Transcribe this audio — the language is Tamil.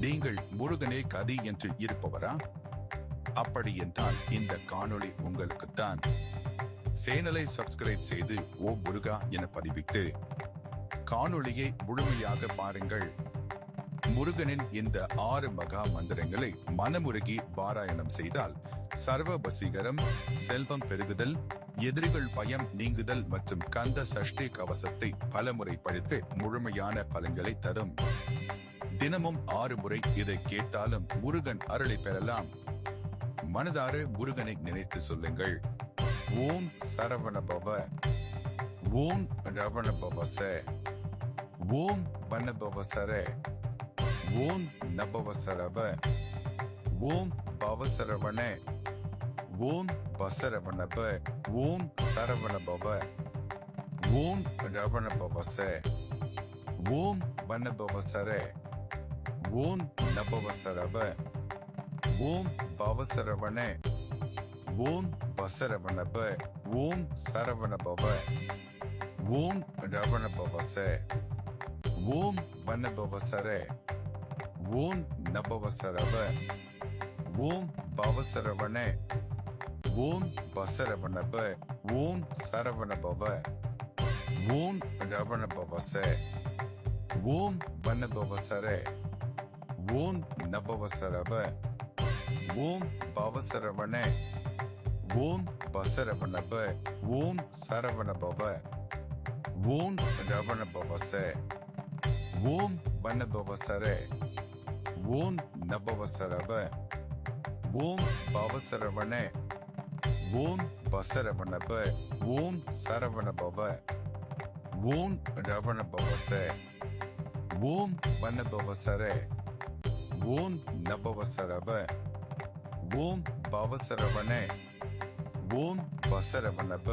நீங்கள் முருகனே கதி என்று இருப்பவரா? அப்படி என்றால் இந்த காணொளி உங்களுக்குத்தான். சேனலை சப்ஸ்கிரைப் செய்து ஓ முருகா என பதிவிட்டு காணொளியை முழுமையாக பாருங்கள். முருகனின் இந்த 6 மகா மந்திரங்களை மனமுருகி பாராயணம் செய்தால் சர்வ வசீகரம், செல்வம் பெருகுதல், எதிரிகள் பயம் நீங்குதல் மற்றும் கந்த சஷ்டி கவசத்தை பலமுறை படித்து முழுமையான பலன்களை தரும். தினமும் 6 முறை இதை கேட்டாலும் முருகன் அருளை பெறலாம். மனதார முருகனை நினைத்து சொல்லுங்கள். ஓம் சரவணபவ, ஓம் ரவணபவச, ஓம் வனபவசர, ஓம் நபவசரவ, ஓம் பவசரவண, ஓம் பசரவணப, ஓம் சரவணபவ, ஓம் ரவணபவச, ஓம் வனபவசர, ஓம் நபவசரவ, ஓம் பவசரவண, ஓம் பசரவணப, ஓம் சரவணபவ, ஓம் ரவணபவச, ஓம் வனபவசர, ஓம் நபவசரவ, ஓம் பவசரவண, ஓம் பசரவணப, ஓம் சரவணபவ, ஓம் ரவணபவச, ஓம் வனபவசர, ஓம் நபவசரவ, ஓம் பவசரவண, ஓம் பசரவணப, ஓம் சரவணபவ, ஓம் ரவணபவச, ஓம் வனபவசர, ஓம் நபவசரவ, ஓம் பவசரவண, ஓம் பசரவணப, ஓம் சரவணபவ, ஓம் ரவணபவச, ஓம் வனபவசர, ஓம் நபவசரவ, ஓம் பவசரவண, ஓம் பசரவணப,